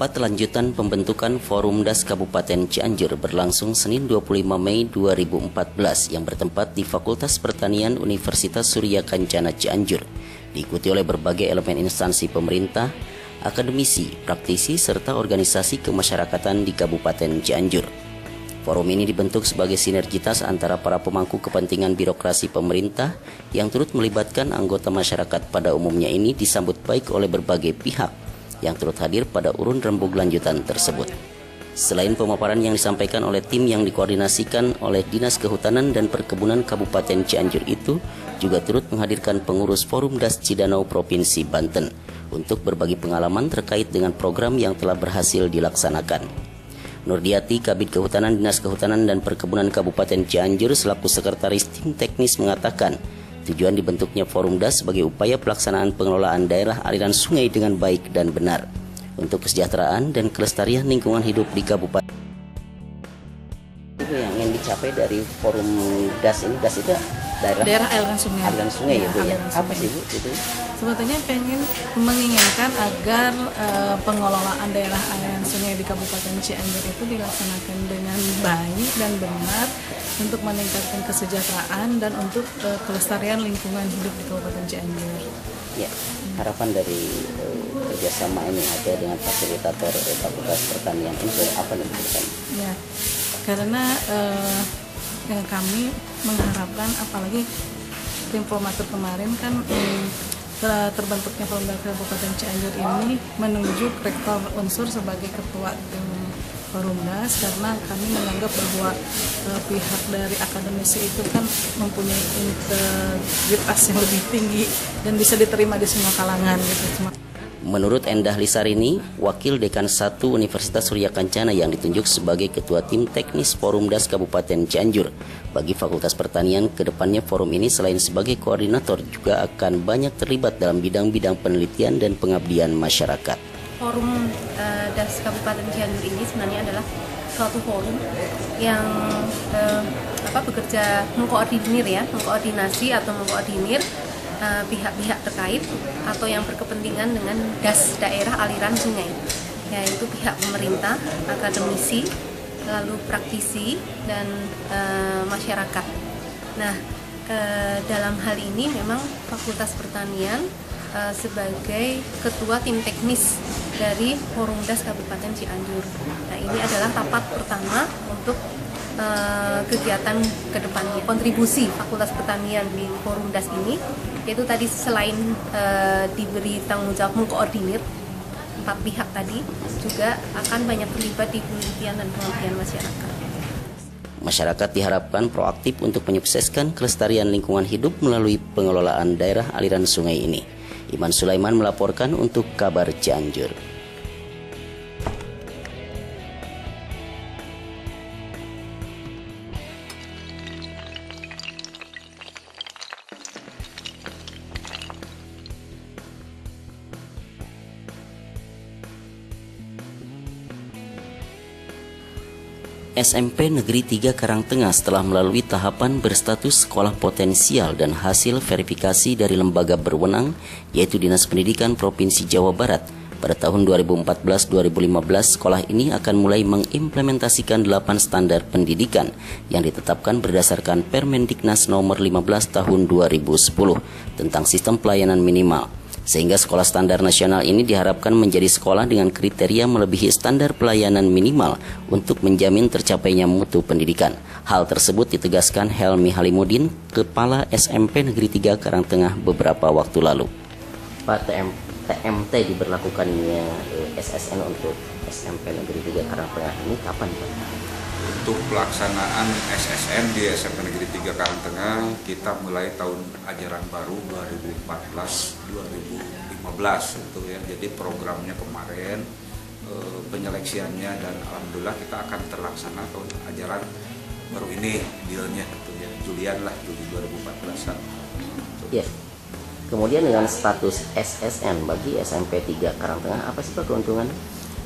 Rapat lanjutan pembentukan Forumdas Kabupaten Cianjur berlangsung Senin 25 Mei 2014 yang bertempat di Fakultas Pertanian Universitas Surya Kencana Cianjur, diikuti oleh berbagai elemen instansi pemerintah, akademisi, praktisi, serta organisasi kemasyarakatan di Kabupaten Cianjur. Forum ini dibentuk sebagai sinergitas antara para pemangku kepentingan birokrasi pemerintah yang turut melibatkan anggota masyarakat pada umumnya. Ini disambut baik oleh berbagai pihak yang turut hadir pada urun rembug lanjutan tersebut. Selain pemaparan yang disampaikan oleh tim yang dikoordinasikan oleh Dinas Kehutanan dan Perkebunan Kabupaten Cianjur itu juga turut menghadirkan pengurus Forumdas Cidanau Provinsi Banten untuk berbagi pengalaman terkait dengan program yang telah berhasil dilaksanakan. Nurdiati, Kabid Kehutanan Dinas Kehutanan dan Perkebunan Kabupaten Cianjur selaku Sekretaris Tim Teknis mengatakan, tujuan dibentuknya Forumdas sebagai upaya pelaksanaan pengelolaan daerah aliran sungai dengan baik dan benar untuk kesejahteraan dan kelestarian lingkungan hidup di kabupaten. Itu yang ingin dicapai dari Forumdas ini, das itu daerah aliran sungai. Aliran sungai ya, Bu ya. Apa sih Bu itu? Sebetulnya menginginkan agar pengelolaan daerah aliran sungai di Kabupaten Cianjur itu dilaksanakan dengan baik dan benar untuk meningkatkan kesejahteraan dan untuk kelestarian lingkungan hidup di Kabupaten Cianjur. Ya, harapan dari kerjasama ini ada dengan fasilitator Fakultas Pertanian ini apa nih? Ya, karena kami mengharapkan, apalagi tim formatur kemarin kan terbentuknya Forumdas Kabupaten Cianjur ini menunjuk Rektor Unsur sebagai ketua tim Forumdas, karena kami menganggap bahwa pihak dari akademisi itu kan mempunyai integritas yang lebih tinggi dan bisa diterima di semua kalangan gitu. Menurut Endah Lisarini, Wakil Dekan 1 Universitas Surya Kencana yang ditunjuk sebagai Ketua Tim Teknis Forumdas Kabupaten Cianjur bagi Fakultas Pertanian, kedepannya forum ini selain sebagai koordinator juga akan banyak terlibat dalam bidang-bidang penelitian dan pengabdian masyarakat. Forum Das Kabupaten Cianjur ini sebenarnya adalah suatu forum yang bekerja mengkoordinasi atau mengkoordinir pihak-pihak terkait atau yang berkepentingan dengan das daerah aliran sungai, yaitu pihak pemerintah, akademisi, lalu praktisi, dan masyarakat. Nah, dalam hal ini memang Fakultas Pertanian sebagai ketua tim teknis dari Forumdas Kabupaten Cianjur. Nah, ini adalah rapat pertama untuk kegiatan kedepannya. Kontribusi Fakultas Pertanian di Forumdas ini, yaitu tadi selain diberi tanggung jawab mengkoordinir 4 pihak tadi, juga akan banyak terlibat di penelitian dan pengabdian masyarakat. Masyarakat diharapkan proaktif untuk menyukseskan kelestarian lingkungan hidup melalui pengelolaan daerah aliran sungai ini. Iman Sulaiman melaporkan untuk Kabar Cianjur. SMP Negeri 3 Karangtengah setelah melalui tahapan berstatus sekolah potensial dan hasil verifikasi dari lembaga berwenang, yaitu Dinas Pendidikan Provinsi Jawa Barat. Pada tahun 2014-2015, sekolah ini akan mulai mengimplementasikan 8 standar pendidikan yang ditetapkan berdasarkan Permendiknas nomor 15 tahun 2010 tentang sistem pelayanan minimal. Sehingga sekolah standar nasional ini diharapkan menjadi sekolah dengan kriteria melebihi standar pelayanan minimal untuk menjamin tercapainya mutu pendidikan. Hal tersebut ditegaskan Helmi Halimudin, Kepala SMP Negeri 3 Karangtengah beberapa waktu lalu. Pak, TMT diberlakukannya SSN untuk SMP Negeri 3 Karangtengah ini kapan, Pak? Untuk pelaksanaan SSN di SMP Negeri 3 Karangtengah, kita mulai tahun ajaran baru 2014-2015 itu ya. Jadi programnya kemarin, penyeleksiannya, dan alhamdulillah kita akan terlaksana tahun ajaran baru ini dealnya gitu ya. Juli 2014-an. Ya. Kemudian dengan status SSN bagi SMP 3 Karangtengah, apa sih Pak keuntungan?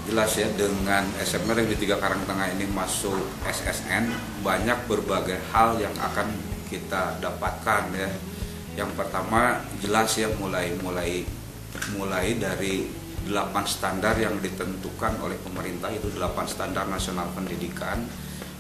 Jelas ya, dengan SMP Negeri 3 Karangtengah ini masuk SSN, banyak berbagai hal yang akan kita dapatkan ya. Yang pertama jelas ya, mulai dari 8 standar yang ditentukan oleh pemerintah, itu 8 standar nasional pendidikan.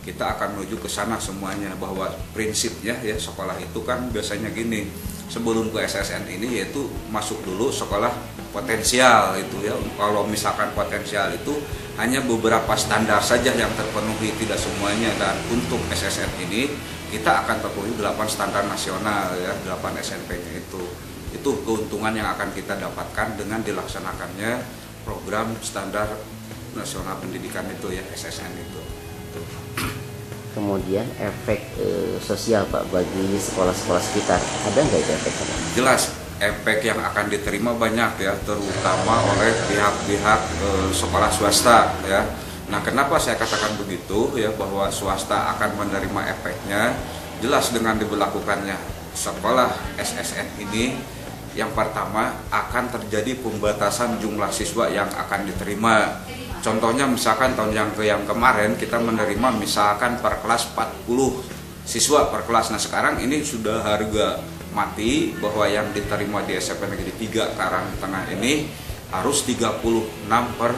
Kita akan menuju ke sana semuanya, bahwa prinsipnya ya sekolah itu kan biasanya gini, sebelum ke SSN ini yaitu masuk dulu sekolah potensial itu ya. Kalau misalkan potensial itu hanya beberapa standar saja yang terpenuhi, tidak semuanya. Dan untuk SSN ini kita akan terpenuhi 8 standar nasional ya, 8 SMP-nya itu. Itu keuntungan yang akan kita dapatkan dengan dilaksanakannya program standar nasional pendidikan itu ya, SSN itu. Kemudian efek sosial Pak bagi sekolah-sekolah sekitar, ada nggak itu efeknya? Jelas efek yang akan diterima banyak ya, terutama oleh pihak-pihak sekolah swasta ya. Nah, kenapa saya katakan begitu ya, bahwa swasta akan menerima efeknya? Jelas dengan diberlakukannya sekolah SSN ini, yang pertama akan terjadi pembatasan jumlah siswa yang akan diterima. Contohnya misalkan tahun yang kemarin kita menerima misalkan per kelas 40 siswa per kelas. Nah, sekarang ini sudah harga mati bahwa yang diterima di SMP Negeri 3 Karangtengah ini harus 36 per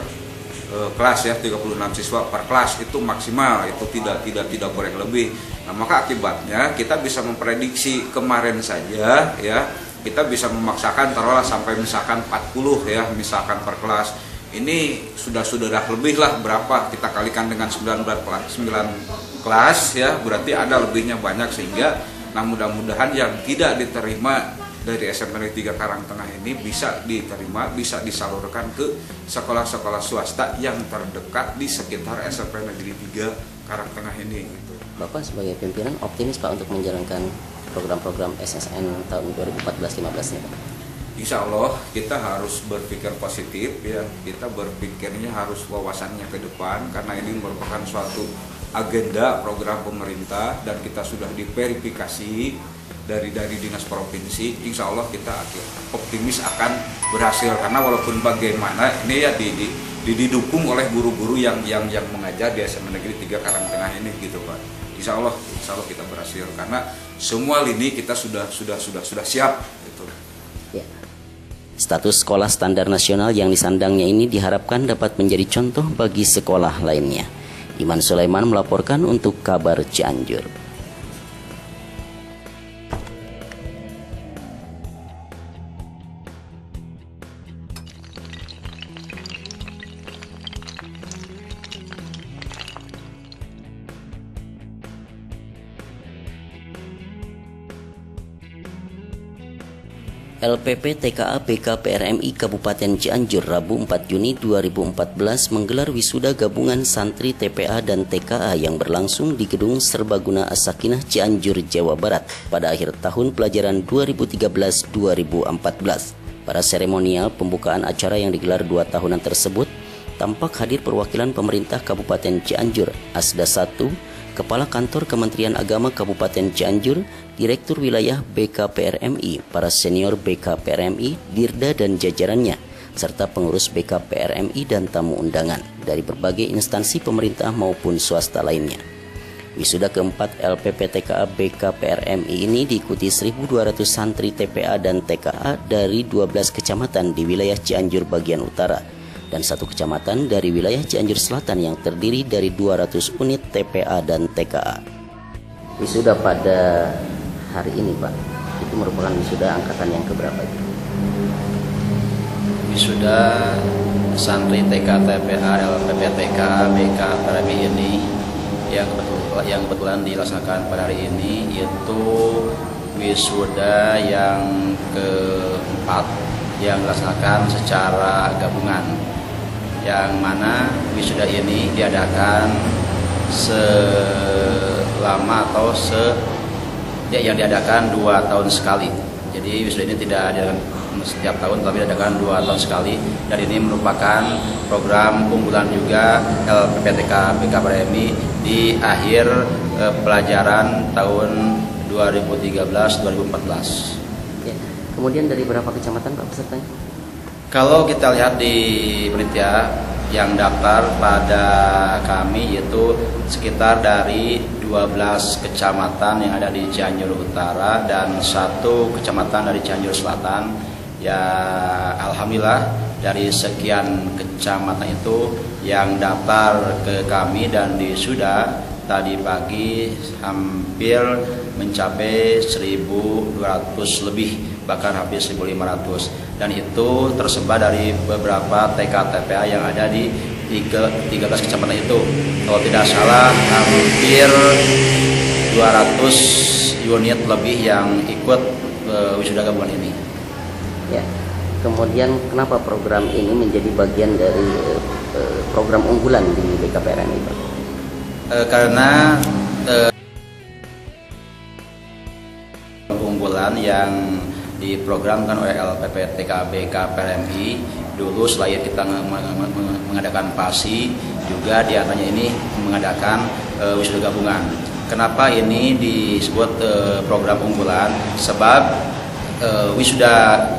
kelas ya, 36 siswa per kelas itu maksimal, itu tidak boleh lebih. Nah, maka akibatnya kita bisa memprediksi kemarin saja ya, kita bisa memaksakan taruhlah sampai misalkan 40 ya, misalkan per kelas. Ini sudah lebih lah, berapa kita kalikan dengan 9 kelas ya, berarti ada lebihnya banyak. Sehingga nah mudah-mudahan yang tidak diterima dari SMP Negeri 3 Karangtengah ini bisa diterima, bisa disalurkan ke sekolah-sekolah swasta yang terdekat di sekitar SMP Negeri 3 Karangtengah ini gitu. Bapak sebagai pimpinan optimis Pak untuk menjalankan program-program SSN tahun 2014-15 ini Pak? Insya Allah kita harus berpikir positif ya, kita berpikirnya harus wawasannya ke depan, karena ini merupakan suatu agenda program pemerintah dan kita sudah diverifikasi dari dinas provinsi. Insya Allah kita optimis akan berhasil, karena walaupun bagaimana ini ya didukung oleh guru-guru yang mengajar di SMA Negeri 3 Karangtengah ini gitu Pak. Insya Allah kita berhasil, karena semua lini kita sudah siap gitu. Ya. Status sekolah standar nasional yang disandangnya ini diharapkan dapat menjadi contoh bagi sekolah lainnya. Iman Sulaiman melaporkan untuk Kabar Cianjur. LPP TKA BKPRMI Kabupaten Cianjur Rabu 4 Juni 2014 menggelar wisuda gabungan santri TPA dan TKA yang berlangsung di Gedung Serbaguna As-Sakinah Cianjur, Jawa Barat pada akhir tahun pelajaran 2013-2014. Pada seremonial pembukaan acara yang digelar 2 tahunan tersebut, tampak hadir perwakilan pemerintah Kabupaten Cianjur, Asda 1, Kepala Kantor Kementerian Agama Kabupaten Cianjur, Direktur Wilayah BKPRMI, para senior BKPRMI, Dirda dan jajarannya, serta pengurus BKPRMI dan tamu undangan dari berbagai instansi pemerintah maupun swasta lainnya. Wisuda keempat LPP TKA BKPRMI ini diikuti 1.200 santri TPA dan TKA dari 12 kecamatan di wilayah Cianjur bagian utara dan 1 kecamatan dari wilayah Cianjur Selatan yang terdiri dari 200 unit TPA dan TKA. Wisuda pada hari ini Pak, itu merupakan wisuda angkatan yang keberapa itu? Wisuda santri TK TPA LPP TK BKPRMI ini yang kebetulan dilaksanakan pada hari ini yaitu wisuda yang keempat yang dilaksanakan secara gabungan, yang mana wisuda ini diadakan selama atau yang diadakan 2 tahun sekali. Jadi wisuda ini tidak diadakan setiap tahun, tapi diadakan 2 tahun sekali. Dan ini merupakan program unggulan juga LPPTK BKPRMI di akhir pelajaran tahun 2013-2014. Ya. Kemudian dari berapa kecamatan Pak pesertanya? Kalau kita lihat di panitia yang daftar pada kami yaitu sekitar dari 12 kecamatan yang ada di Cianjur Utara dan 1 kecamatan dari Cianjur Selatan Ya alhamdulillah dari sekian kecamatan itu yang daftar ke kami dan wisuda tadi pagi hampir mencapai 1.200 lebih, bahkan hampir 1.500, dan itu tersebar dari beberapa TK-TPA yang ada di 13 kecamatan itu. Kalau tidak salah hampir 200 unit lebih yang ikut wisuda gabungan ini. Ya. Kemudian kenapa program ini menjadi bagian dari program unggulan di BKPRN itu? Karena unggulan yang diprogramkan oleh LPP TKB KPRMI dulu selain kita mengadakan PASI, juga diantaranya ini mengadakan wisuda gabungan. Kenapa ini disebut program unggulan? Sebab wisuda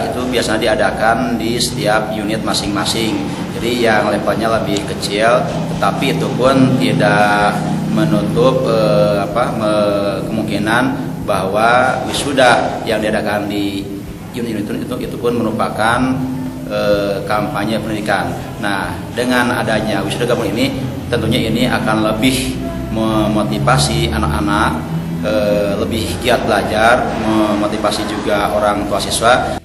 itu biasanya diadakan di setiap unit masing-masing. Jadi yang levelnya lebih kecil, tetapi itu pun tidak menutup kemungkinan bahwa wisuda yang diadakan di unit itu pun merupakan kampanye pendidikan. Nah, dengan adanya wisuda gabungan ini, tentunya ini akan lebih memotivasi anak-anak lebih giat belajar, memotivasi juga orang tua siswa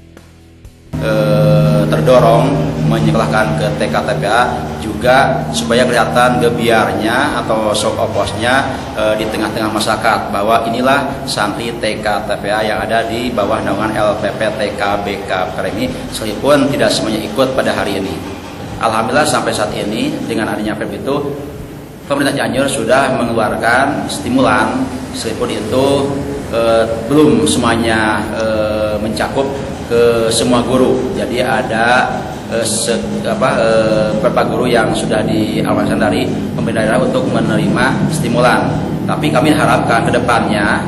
terdorong menyekolahkan ke TK-TPA juga supaya kelihatan gebiarnya atau show of force-nya di tengah-tengah masyarakat bahwa inilah santri TK-TPA yang ada di bawah naungan LPP TKB KPRMI, meskipun tidak semuanya ikut pada hari ini. Alhamdulillah sampai saat ini dengan adanya PEP itu pemerintah Cianjur sudah mengeluarkan stimulan, meskipun itu belum semuanya mencakup ke semua guru. Jadi ada beberapa guru yang sudah diamankan dari pemerintah daerah untuk menerima stimulan. Tapi kami harapkan ke depannya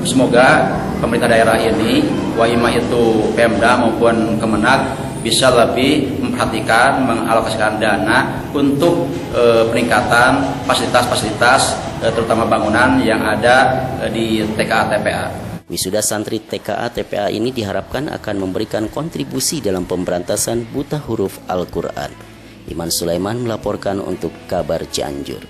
semoga pemerintah daerah ini, Waima itu Pemda maupun Kemenag, bisa lebih memperhatikan, mengalokasikan dana untuk peningkatan fasilitas-fasilitas terutama bangunan yang ada di TKA-TPA. Wisuda santri TKA-TPA ini diharapkan akan memberikan kontribusi dalam pemberantasan buta huruf Al-Quran. Iman Sulaiman melaporkan untuk Kabar Cianjur.